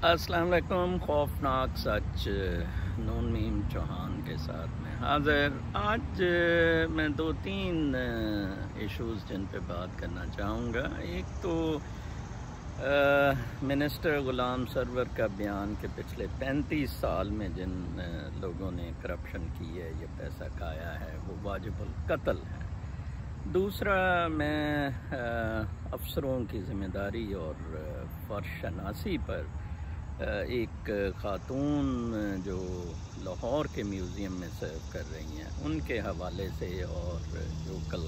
السلام علیکم. خوفناک سچ نون میم چوہان کے ساتھ میں حاضر. آج میں 2-3 ایشوز جن پہ بات کرنا چاہوں گا. ایک تو منسٹر غلام سرور کا بیان کہ پچھلے 35 سال میں جن لوگوں نے کرپشن کی ہے، یہ پیسہ کھایا ہے، وہ واجب القتل ہے. دوسرا، میں افسروں کی ذمہ داری اور فرش شناسی پر ایک خاتون جو لاہور کے میوزیم میں سرو کر رہی ہیں ان کے حوالے سے، اور جو کل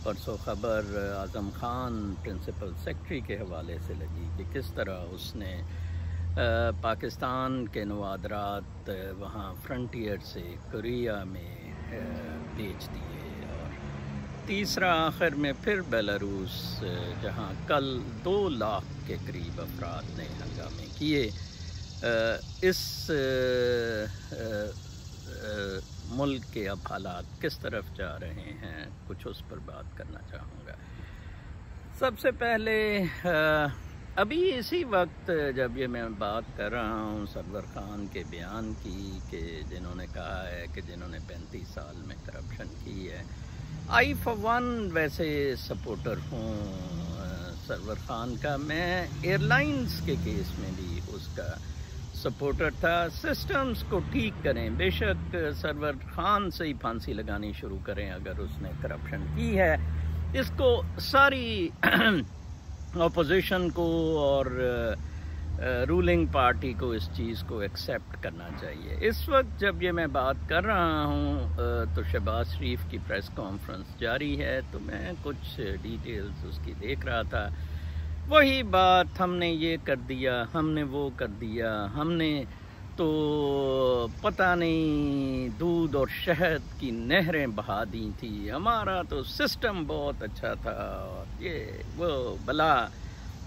پرسوں خبر اعظم خان پرنسپل سیکرٹری کے حوالے سے لگی کہ کس طرح اس نے پاکستان کے نوادرات وہاں فرنٹیئر سے کوریا میں بیچ دیے. تیسرا، آخر میں پھر بیلاروس جہاں کل 2 لاکھ کے قریب افراد نے ہنگامے کیے. اس ملک کے اب حالات کس طرف جا رہے ہیں، کچھ اس پر بات کرنا چاہوں گا. سب سے پہلے ابھی اسی وقت جب یہ میں بات کر رہا ہوں سرور خان کے بیان کی کہ جنہوں نے کہا ہے کہ جنہوں نے 35 سال میں کرپشن کی ہے، آئی فار ون ویسے سپورٹر ہوں سرور خان کا. میں ایئر لائنز کے کیس میں بھی اس کا سپورٹر تھا. سسٹمز کو ٹھیک کریں، بے شک سرور خان سے ہی پھانسی لگانی شروع کریں اگر اس نے کرپشن کی ہے. اس کو ساری اپوزیشن کو اور رولنگ پارٹی کو اس چیز کو ایکسیپٹ کرنا چاہیے. اس وقت جب یہ میں بات کر رہا ہوں تو شہباز شریف کی پریس کانفرنس جاری ہے، تو میں کچھ ڈیٹیلز اس کی دیکھ رہا تھا. وہی بات، ہم نے یہ کر دیا، ہم نے وہ کر دیا، ہم نے تو پتہ نہیں دودھ اور شہد کی نہریں بہا دی تھی، ہمارا تو سسٹم بہت اچھا تھا، اور یہ وہ بلا.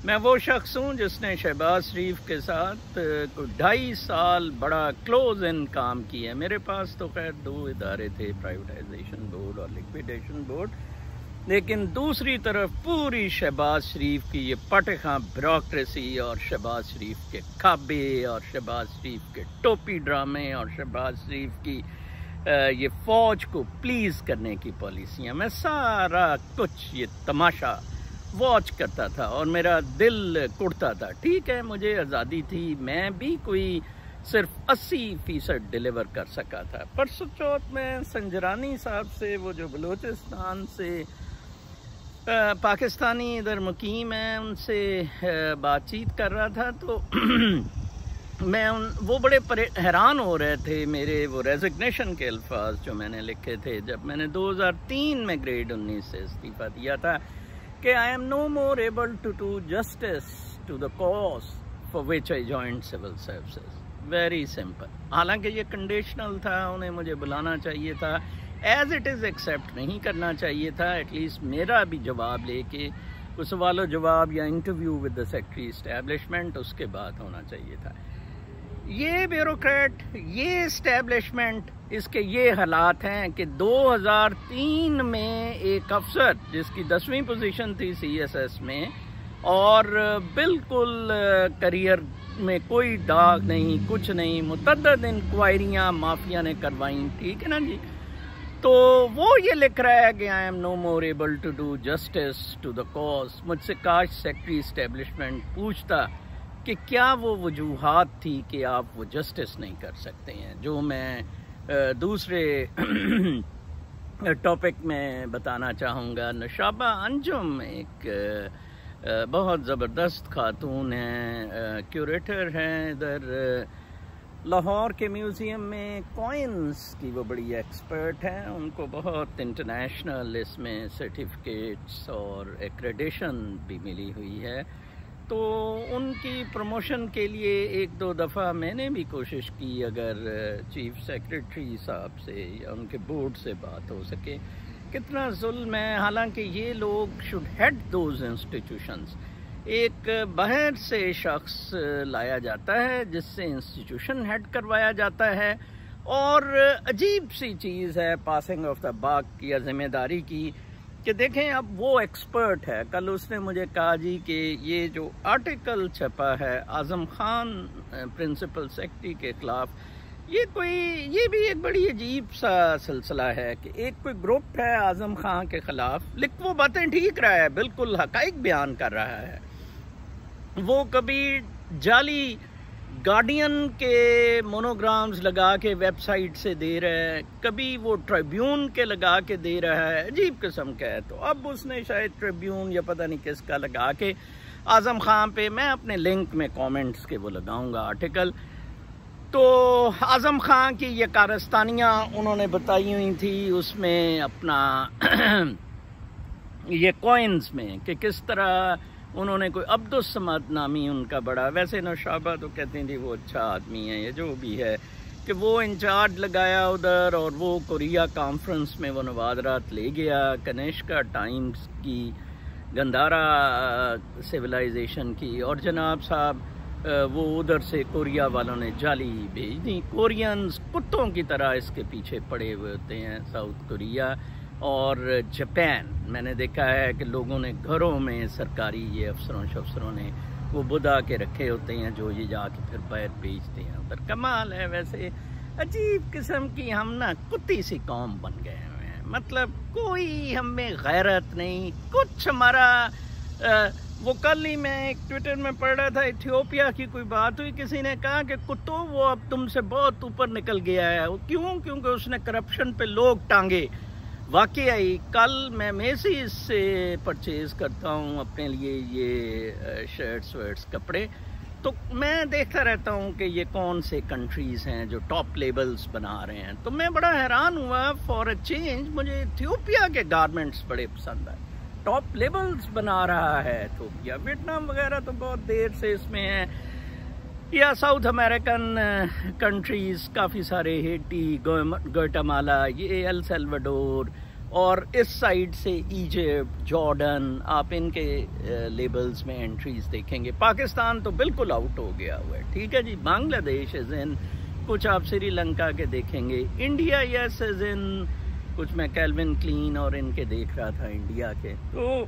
میں وہ شخص ہوں جس نے شہباز شریف کے ساتھ کوئی 2.5 سال بڑا کلوز ان کام کیا ہے. میرے پاس تو خیر 2 ادارے تھے، پرائیویٹائزیشن بورڈ اور لیکویڈیشن بورڈ، لیکن دوسری طرف پوری شہباز شریف کی یہ پٹخاں بیوروکریسی اور شہباز شریف کے کھابے اور شہباز شریف کے ٹوپی ڈرامے اور شہباز شریف کی یہ فوج کو پلیز کرنے کی پالیسیاں، میں سارا کچھ یہ تماشا واچ کرتا تھا اور میرا دل کڑتا تھا. ٹھیک ہے، مجھے آزادی تھی، میں بھی کوئی صرف 80% ڈیلیور کر سکا تھا. پرسوں چوتھ میں سنجرانی صاحب سے، وہ جو بلوچستان سے پاکستانی ادھر مقیم ہیں، ان سے بات چیت کر رہا تھا، تو میں وہ بڑے حیران ہو رہے تھے میرے وہ ریزگنیشن کے الفاظ جو میں نے لکھے تھے جب میں نے 2003 میں گریڈ 19 سے استعفیٰ دیا تھا کہ I am no more able to do justice to the cause for which I joined civil services. Very simple. حالانکہ یہ کنڈیشنل تھا، انہیں مجھے بلانا چاہیے تھا، ایز اٹ از ایکسیپٹ نہیں کرنا چاہیے تھا. ایٹ لیسٹ میرا بھی جواب لے کے کوئی سوال و جواب یا interview with the secretary establishment اس کے بعد ہونا چاہیے تھا. یہ بیوروکریٹ، یہ اسٹیبلشمنٹ، اس کے یہ حالات ہیں کہ 2003 میں ایک افسر جس کی 10ویں پوزیشن تھی CSS میں، اور بالکل کریئر میں کوئی داغ نہیں، کچھ نہیں، متعدد انکوائریاں مافیا نے کروائیں، ٹھیک ہے نا جی. تو وہ یہ لکھ رہا ہے کہ I am no more able to do justice to the cause. مجھ سے کاش سیکرٹری اسٹیبلشمنٹ پوچھتا کہ کیا وہ وجوہات تھی کہ آپ وہ جسٹس نہیں کر سکتے ہیں. جو میں دوسرے ٹاپک میں بتانا چاہوں گا. نشابہ انجم ایک بہت زبردست خاتون ہیں، کیوریٹر ہیں ادھر لاہور کے میوزیم میں، کوئنز کی وہ بڑی ایکسپرٹ ہیں. ان کو بہت انٹرنیشنل اس میں سرٹیفکیٹس اور ایکریڈیشن بھی ملی ہوئی ہے. تو ان کی پروموشن کے لیے 1-2 دفعہ میں نے بھی کوشش کی، اگر چیف سیکرٹری صاحب سے یا ان کے بورڈ سے بات ہو سکے. کتنا ظلم ہے، حالانکہ یہ لوگ شوڈ ہیڈ دوز انسٹیٹیوشنز. ایک باہر سے شخص لایا جاتا ہے جس سے انسٹیٹیوشن ہیڈ کروایا جاتا ہے، اور عجیب سی چیز ہے پاسنگ آف دا باک یا ذمہ داری کی کہ دیکھیں اب وہ ایکسپرٹ ہے. کل اس نے مجھے کہا جی کہ یہ جو آرٹیکل چھپا ہے اعظم خان پرنسپل سیکرٹری کے خلاف، یہ بھی ایک بڑی عجیب سا سلسلہ ہے کہ ایک کوئی گروپ ہے اعظم خان کے خلاف، لیکن وہ باتیں ٹھیک رہا ہے، بالکل حقائق بیان کر رہا ہے. وہ کبھی جعلی گارڈین کے مونوگرامز لگا کے ویب سائٹ سے دے رہا ہے، کبھی وہ ٹریبیون کے لگا کے دے رہا ہے، عجیب قسم کا ہے. تو اب اس نے شاید ٹریبیون یا پتہ نہیں کس کا لگا کے اعظم خان پہ، میں اپنے لنک میں کامنٹس کے وہ لگاؤں گا آرٹیکل، تو اعظم خان کی یہ کارستانیاں انہوں نے بتائی ہوئی تھی اس میں اپنا یہ کوئنز میں، کہ کس طرح انہوں نے کوئی عبدالصمد نامی ان کا بڑا، ویسے نوشابہ تو کہتے ہیں وہ اچھا آدمی ہے یا جو بھی ہے، کہ وہ انچارج لگایا ادھر، اور وہ کوریا کانفرنس میں وہ نوادرات لے گیا، کنیشکا ٹائمز کی، گندھارا سویلائزیشن کی، اور جناب صاحب وہ ادھر سے کوریا والوں نے جعلی بھیج دی. کورینز کتوں کی طرح اس کے پیچھے پڑے ہوئے ہوتے ہیں، ساؤتھ کوریا اور جاپان. میں نے دیکھا ہے کہ لوگوں نے گھروں میں سرکاری یہ افسروں نے وہ بدھا کے رکھے ہوتے ہیں جو یہ جا کے پھر باہر بیچتے ہیں ادھر. کمال ہے. ویسے عجیب قسم کی ہم نا کتی سی قوم بن گئے ہوئے ہیں، مطلب کوئی ہم میں غیرت نہیں کچھ. ہمارا وہ کل ہی میں ایک ٹویٹر میں پڑھ رہا تھا، ایتھیوپیا کی کوئی بات ہوئی، کسی نے کہا کہ کتو وہ اب تم سے بہت اوپر نکل گیا ہے. کیونکہ اس نے کرپشن پہ لوگ ٹانگے. واقعی کل میں میسیز سے پرچیز کرتا ہوں اپنے لیے یہ شرٹس ویٹس کپڑے، تو میں دیکھتا رہتا ہوں کہ یہ کون سے کنٹریز ہیں جو ٹاپ لیبلز بنا رہے ہیں. تو میں بڑا حیران ہوا، فار اے چینج مجھے ایتھیوپیا کے گارمنٹس بڑے پسند آئے. ٹاپ لیبلز بنا رہا ہے ایتھیوپیا. ویتنام وغیرہ تو بہت دیر سے اس میں ہے، یا ساؤتھ امریکن کنٹریز کافی سارے، ہیٹی، گوئٹامالا، یہ ایل سیلوڈور، اور اس سائڈ سے ایجپٹ، جارڈن، آپ ان کے لیبلز میں انٹریز دیکھیں گے. پاکستان تو بالکل آؤٹ ہو گیا ہوا ہے. ٹھیک ہے جی. بنگلہ دیش از ان، کچھ آپ سری لنکا کے دیکھیں گے. انڈیا یس از ان، کچھ میں کیلون کلین اور ان کے دیکھ رہا تھا انڈیا کے. تو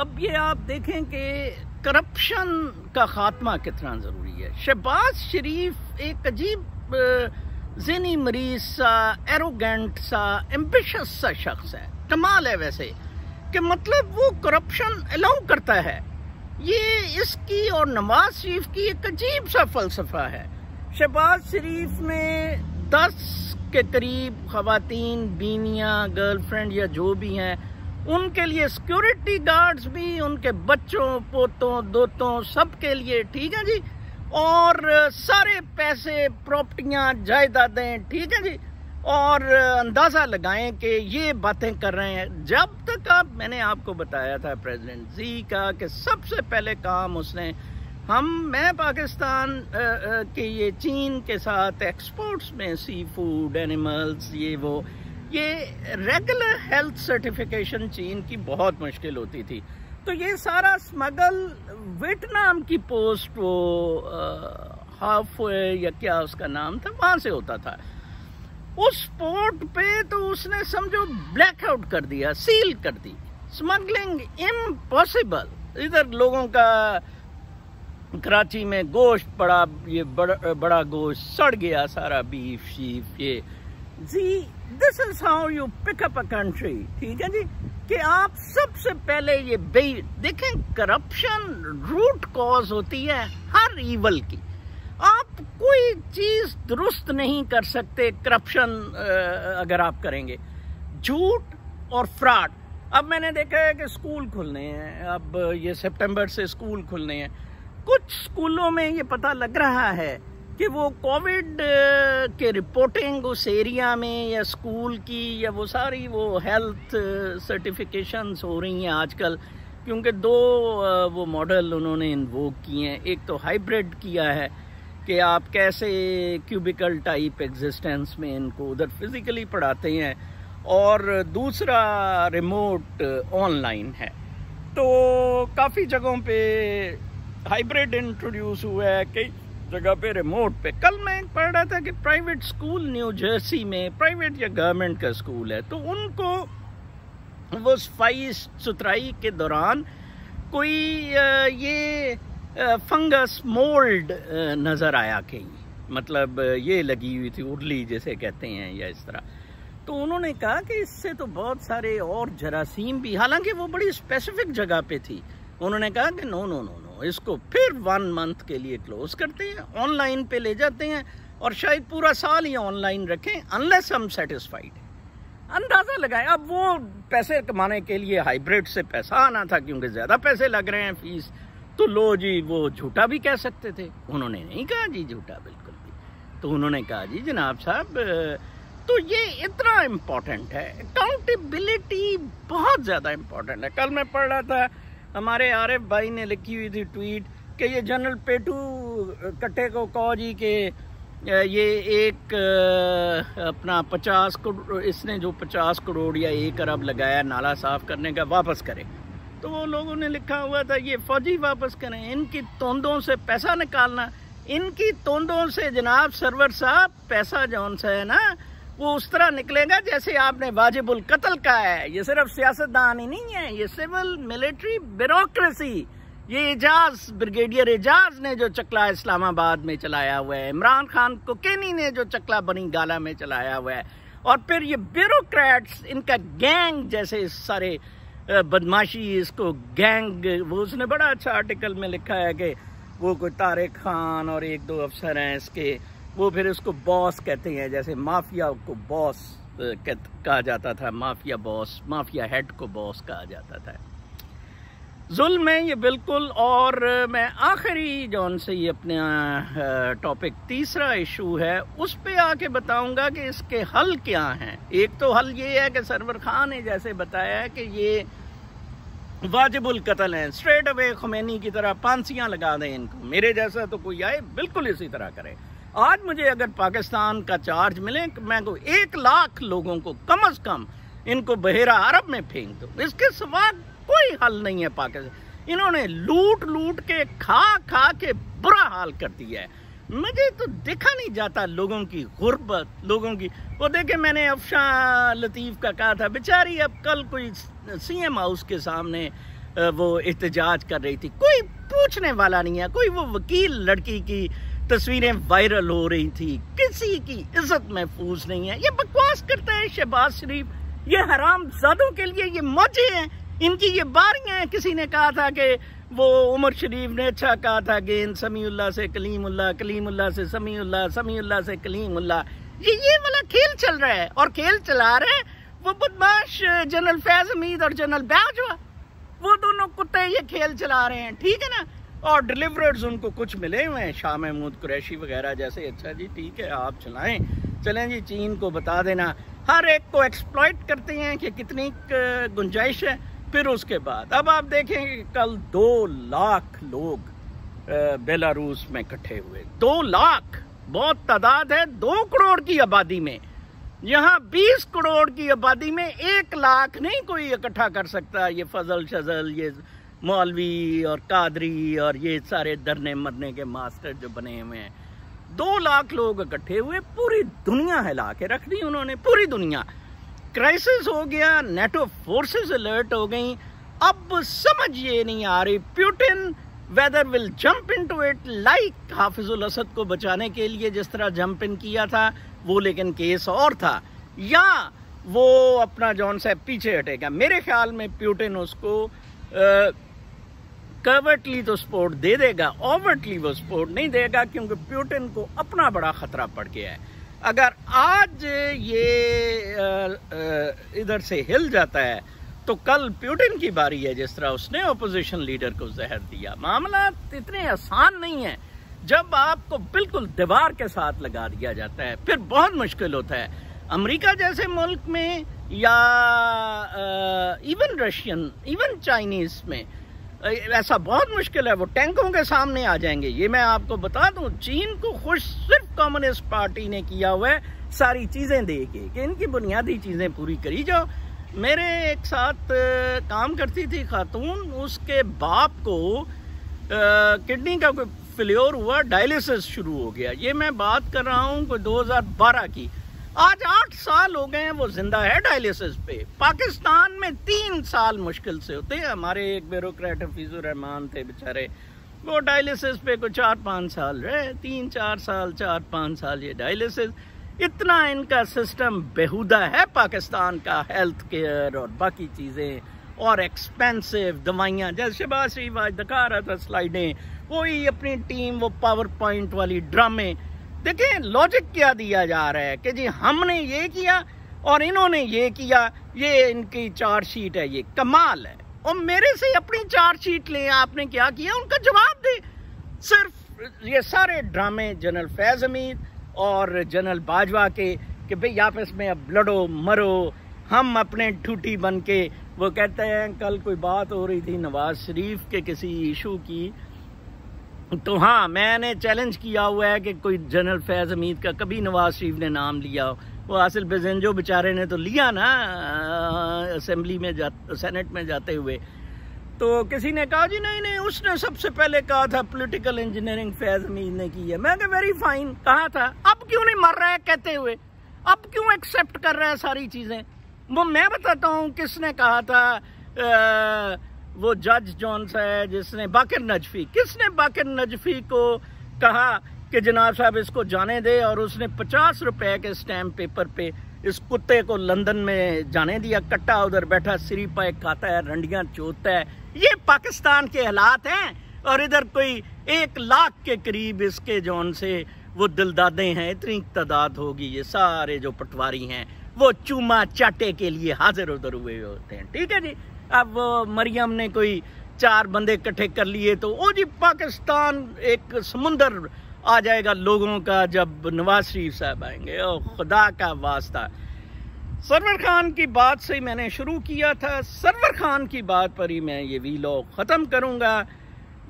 اب یہ آپ دیکھیں کہ کرپشن کا خاتمہ کتنا ضروری ہے. شہباز شریف ایک عجیب ذہنی مریض سا، ایروگینٹ سا، ایمبیشس سا شخص ہے. کمال ہے ویسے کہ مطلب وہ کرپشن الاؤ کرتا ہے. یہ اس کی اور نواز شریف کی ایک عجیب سا فلسفہ ہے. شہباز شریف نے 10 کے قریب خواتین، بیویاں، گرل فرینڈ یا جو بھی ہیں، ان کے لیے سیکیورٹی گارڈز بھی، ان کے بچوں، پوتوں، دوتوں، سب کے لیے. ٹھیک ہے جی. اور سارے پیسے، پراپرٹیاں، جائیدادیں. ٹھیک ہے جی. اور اندازہ لگائیں کہ یہ باتیں کر رہے ہیں. جب تک میں نے آپ کو بتایا تھا پریزیڈنٹ زی کا کہ سب سے پہلے کام اس نے، میں پاکستان کے یہ چین کے ساتھ ایکسپورٹس میں سی فوڈ، اینیملز، یہ ریگولر ہیلتھ سرٹیفیکیشن چین کی بہت مشکل ہوتی تھی. تو یہ سارا اسمگل ویتنام کی پوسٹ، وہ ہاف یا کیا اس کا نام تھا، وہاں سے ہوتا تھا. اس پورٹ پہ تو اس نے سمجھو بلیک آؤٹ کر دیا، سیل کر دی. Smuggling impossible. ادھر لوگوں کا کراچی میں گوشت بڑا گوشت سڑ گیا سارا، بیف شیف. یہ جی this is how you pick up a country. ٹھیک ہے جی. کہ آپ سب سے پہلے یہ دیکھیں، کرپشن روٹ کاز ہوتی ہے ہر ایول کی. آپ کوئی چیز درست نہیں کر سکتے کرپشن اگر آپ کریں گے. جھوٹ اور فراڈ. اب میں نے دیکھا ہے کہ اسکول کھلنے ہیں، اب یہ سپٹمبر سے اسکول کھلنے ہیں. کچھ اسکولوں میں یہ پتہ لگ رہا ہے کہ وہ کووڈ کے رپورٹنگ اس ایریا میں یا اسکول کی یا وہ ساری وہ ہیلتھ سرٹیفیکیشنز ہو رہی ہیں آج کل، کیونکہ 2 وہ ماڈل انہوں نے انووک کیے ہیں. ایک تو ہائبرڈ کیا ہے کہ آپ کیسے کیوبیکل ٹائپ ایگزسٹنس میں ان کو ادھر فزیکلی پڑھاتے ہیں، اور دوسرا ریموٹ آن لائن ہے. تو کافی جگہوں پہ ہائبرڈ انٹروڈیوس ہوا ہے، کئی جگہ پہ ریموٹ پہ. کل میں پڑھ رہا تھا کہ پرائیویٹ اسکول نیو جرسی میں، پرائیویٹ یا گورنمنٹ کا اسکول ہے، تو ان کو وہ صفائی ستھرائی کے دوران کوئی یہ فنگس مولڈ نظر آیا کہیں، مطلب یہ لگی ہوئی تھی، ارلی جیسے کہتے ہیں یا اس طرح. تو انہوں نے کہا کہ اس سے تو بہت سارے اور جراثیم بھی، حالانکہ وہ بڑی اسپیسیفک جگہ پہ تھی. انہوں نے کہا کہ نو نو نو نو، اس کو پھر 1 منتھ کے لیے کلوز کرتے ہیں، آن لائن پہ لے جاتے ہیں اور شاید پورا سال ہی آن لائن رکھیں انلیس ہم سیٹسفائیڈ ہیں. اندازہ لگائیں. اب وہ پیسے کمانے کے لیے ہائیبریڈ سے پیسہ آنا تھا کیونکہ زیادہ پیسے لگ رہے ہیں فیس، تو لو جی وہ جھوٹا بھی کہہ سکتے تھے. انہوں نے نہیں کہا جی جھوٹا بالکل بھی. تو انہوں نے کہا جی جناب صاحب تو یہ اتنا امپورٹنٹ ہے، اکاؤنٹیبلٹی بہت زیادہ امپورٹنٹ ہے. کل میں پڑھ رہا تھا ہمارے عارف بھائی نے لکھی ہوئی تھی ٹویٹ کہ یہ جنرل پیٹو کٹے کو کہو جی کہ یہ ایک اپنا 50 کروڑ، اس نے جو 50 کروڑ یا 1 ارب لگایا نالا صاف کرنے کا واپس کرے. تو وہ لوگوں نے لکھا ہوا تھا یہ فوجی واپس کریں، ان کی توندوں سے پیسہ نکالنا، ان کی توندوں سے جناب سرور صاحب پیسہ جون سا ہے نا وہ اس طرح نکلے گا جیسے آپ نے واجب القتل کا ہے. یہ صرف سیاستدان ہی نہیں ہے، یہ سول ملٹری بیوروکریسی، یہ اعجاز بریگیڈیئر اعجاز نے جو چکلا اسلام آباد میں چلایا ہوا ہے، عمران خان کوکینی نے جو چکلا بنی گالا میں چلایا ہوا ہے، اور پھر یہ بیوروکریٹس ان کا گینگ جیسے سارے بدماشی، اس کو گینگ، وہ اس نے بڑا اچھا آرٹیکل میں لکھا ہے کہ وہ کوئی طارق خان اور 1-2 افسر ہیں اس کے، وہ پھر اس کو باس کہتے ہیں، جیسے مافیا کو باس کہا جاتا تھا، مافیا باس، مافیا ہیڈ کو باس کہا جاتا تھا. ظلم ہے یہ بالکل. اور میں آخری جون سے یہ اپنا ٹاپک تیسرا ایشو ہے اس پہ آ کے بتاؤں گا کہ اس کے حل کیا ہیں. ایک تو حل یہ ہے کہ سرور خان نے جیسے بتایا ہے کہ یہ واجب القتل ہیں، اسٹریٹ اوے خمینی کی طرح پھانسیاں لگا دیں ان کو، میرے جیسا تو کوئی آئے بالکل اسی طرح کرے. آج مجھے اگر پاکستان کا چارج ملے کہ میں کو 1 لاکھ لوگوں کو کم از کم ان کو بحیرہ عرب میں پھینک دوں، اس کے سوا کوئی حل نہیں ہے پاکستان. انہوں نے لوٹ لوٹ کے کھا کھا کے برا حال کر دیا ہے. مجھے تو دیکھا نہیں جاتا لوگوں کی غربت، لوگوں کی. وہ دیکھیں میں نے افشاں لطیف کا کہا تھا بیچاری اب کل کوئی سی ایم ہاؤس کے سامنے وہ احتجاج کر رہی تھی، کوئی پوچھنے والا نہیں ہے، کوئی وہ وکیل لڑکی کی تصویریں وائرل ہو رہی تھی، کسی کی عزت محفوظ نہیں ہے. یہ بکواس کرتا ہے شہباز شریف، یہ حرام زادوں کے لیے یہ موجے ہیں، ان کی یہ باریاں ہیں. کسی نے کہا تھا کہ وہ عمر شریف نے اچھا کہا تھا کہ سمیع اللہ سے کلیم اللہ، کلیم اللہ سے سمیع اللہ، سمیع اللہ سے کلیم اللہ. یہ والا کھیل چل رہا ہے، اور کھیل چلا رہے ہیں وہ بدماش جنرل فیض حمید اور جنرل باجوہ، وہ دونوں کتے یہ کھیل چلا رہے ہیں، ٹھیک ہے نا. اور ڈیلیوررز ان کو کچھ ملے ہوئے ہیں، شاہ محمود قریشی وغیرہ جیسے. اچھا جی ٹھیک ہے آپ چلائیں، چلیں جی چین کو بتا دینا. ہر ایک کو ایکسپلائٹ کرتے ہیں کہ کتنی گنجائش ہے. پھر اس کے بعد اب آپ دیکھیں کہ کل 2 لاکھ لوگ بیلاروس میں اکٹھے ہوئے. 2 لاکھ بہت تعداد ہے 2 کروڑ کی آبادی میں. یہاں 20 کروڑ کی آبادی میں 1 لاکھ نہیں کوئی اکٹھا کر سکتا. یہ فضل شزل، یہ مولوی اور قادری اور یہ سارے درنے مرنے کے ماسٹر جو بنے ہوئے ہیں. 2 لاکھ لوگ اکٹھے ہوئے، پوری دنیا ہلا کے رکھ دی انہوں نے، پوری دنیا. کرائسس ہو گیا، نیٹو فورسز الرٹ ہو گئیں. اب سمجھ یہ نہیں آ رہی Putin whether will jump into it like حافظ الاسد کو بچانے کے لیے جس طرح جمپ ان کیا تھا وہ، لیکن کیس اور تھا، یا وہ اپنا جون سے پیچھے ہٹے گا. میرے خیال میں پیوٹن اس کو کورٹلی تو سپورٹ دے دے گا، اوورٹلی وہ سپورٹ نہیں دے گا، کیونکہ پیوٹن کو اپنا بڑا خطرہ پڑ گیا ہے. اگر آج یہ ادھر سے ہل جاتا ہے تو کل پیوٹن کی باری ہے، جس طرح اس نے اپوزیشن لیڈر کو زہر دیا. معاملات اتنے آسان نہیں ہیں. جب آپ کو بالکل دیوار کے ساتھ لگا دیا جاتا ہے پھر بہت مشکل ہوتا ہے. امریکہ جیسے ملک میں یا ایون رشین، ایون چائنیز میں ایسا بہت مشکل ہے، وہ ٹینکوں کے سامنے آ جائیں گے. یہ میں آپ کو بتا دوں چین کو خوش صرف کمیونسٹ پارٹی نے کیا ہوا ہے ساری چیزیں دے کے کہ ان کی بنیادی چیزیں پوری کری جاؤ. میرے ایک ساتھ کام کرتی تھی خاتون، اس کے باپ کو کڈنی کا کوئی فیلیور ہوا، ڈائلیسس شروع ہو گیا. یہ میں بات کر رہا ہوں کوئی 2012 کی. آج 8 سال ہو گئے ہیں وہ زندہ ہے ڈائلیسس پہ. پاکستان میں 3 سال مشکل سے ہوتے ہیں. ہمارے ایک بیوروکریٹ حفیظ الرحمان تھے بیچارے, وہ ڈائلیسس پہ کوئی 4-5 سال رہے, 3-4 سال 4-5 سال یہ ڈائلیسس. اتنا ان کا سسٹم بےہودہ ہے پاکستان کا, ہیلتھ کیئر اور باقی چیزیں, اور ایکسپینسو دوائیاں. جیسے شہباز شریف آج دکھا رہا تھا سلائیڈیں, وہی اپنی ٹیم وہ پاور پوائنٹ والی ڈرامے. دیکھیں لاجک کیا دیا جا رہا ہے کہ جی ہم نے یہ کیا اور انہوں نے یہ کیا, یہ ان کی چارج شیٹ ہے, یہ کمال ہے. اور میرے سے اپنی چارج شیٹ لیں, آپ نے کیا کیا ان کا جواب دے. صرف یہ سارے ڈرامے جنرل فیض حمید اور جنرل باجوہ کے کہ بھئی آپس میں اب لڑو مرو, ہم اپنے ٹھوٹی بن کے. وہ کہتے ہیں کل کوئی بات ہو رہی تھی نواز شریف کے کسی ایشو کی, تو ہاں میں نے چیلنج کیا ہوا ہے کہ کوئی جنرل فیض حمید کا کبھی نواز شریف نے نام لیا ہو. وہ حاصل بزنجو بیچارے نے تو لیا نا اسمبلی میں سینٹ میں جاتے ہوئے, تو کسی نے کہا جی نہیں اس نے سب سے پہلے کہا تھا پولیٹیکل انجینئرنگ فیض حمید نے کی ہے. میں کہ ویری فائن, کہا تھا, اب کیوں نہیں مر رہا ہے کہتے ہوئے, اب کیوں ایکسیپٹ کر رہا ہے ساری چیزیں. وہ میں بتاتا ہوں کس نے کہا تھا, وہ جج جون سا ہے جس نے, باقر نجفی, کس نے باقر نجفی کو کہا کہ جناب صاحب اس کو جانے دے, اور اس نے 50 روپے کے سٹیمپ پیپر پہ اس کتے کو لندن میں جانے دیا. کٹا ادھر بیٹھا سری پائے کھاتا ہے, رنڈیاں چوتتا ہے. یہ پاکستان کے حالات ہیں, اور ادھر کوئی 1 لاکھ کے قریب اس کے جون سے وہ دلدادے ہیں. اتنی تعداد ہوگی, یہ سارے جو پٹواری ہیں وہ چوما چاٹے کے لیے حاضر ادھر ہوئے ہوتے ہیں. ٹھیک ہے جی. اب وہ مریم نے کوئی 4 بندے اکٹھے کر لیے تو او جی پاکستان ایک سمندر آ جائے گا لوگوں کا جب نواز شریف صاحب آئیں گے. او خدا کا واسطہ, سرور خان کی بات سے میں نے شروع کیا تھا, سرور خان کی بات پر ہی میں یہ ویلاگ ختم کروں گا.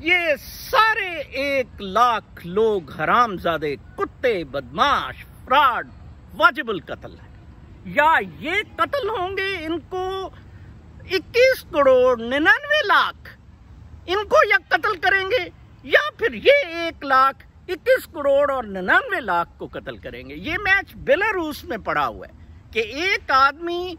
یہ سارے 1 لاکھ لوگ حرام زادے, کتے, بدماش, فراڈ, واجب القتل ہے. یا یہ قتل ہوں گے, ان کو 21 کروڑ 99 لاکھ ان کو یا قتل کریں گے, یا پھر یہ 1 لاکھ 21 کروڑ اور 99 لاکھ کو قتل کریں گے. یہ میچ بیلاروس میں پڑا ہوا ہے کہ ایک آدمی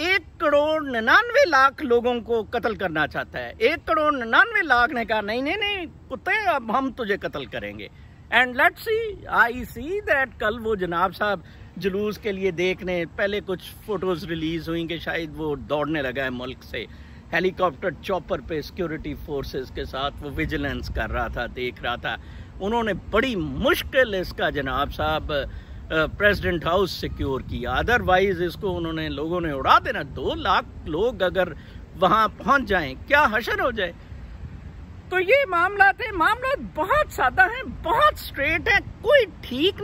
1 کروڑ 99 لاکھ لوگوں کو قتل کرنا چاہتا ہے. 1 کروڑ 99 لاکھ نے کہا نہیں کتے, اب ہم تجھے قتل کریں گے. And let see, I see that کل وہ جناب صاحب جلوس کے لیے دیکھنے, پہلے کچھ فوٹوز ریلیز ہوئیں کہ شاید وہ دوڑنے لگا ہے ملک سے, ہیلی کاپٹر چاپر پہ سیکیورٹی فورسز کے ساتھ وہ ویجیلنس کر رہا تھا, دیکھ رہا تھا. انہوں نے بڑی مشکل اس کا جناب صاحب پریزیڈنٹ ہاؤس سیکیور کیا, ادروائز اس کو انہوں نے لوگوں نے اڑا دینا. 2 لاکھ لوگ اگر وہاں پہنچ جائیں کیا حشر ہو جائے. تو یہ معاملات ہیں, معاملات بہت سادہ ہیں, بہت سٹریٹ ہیں, کوئی ٹھیک نہیں.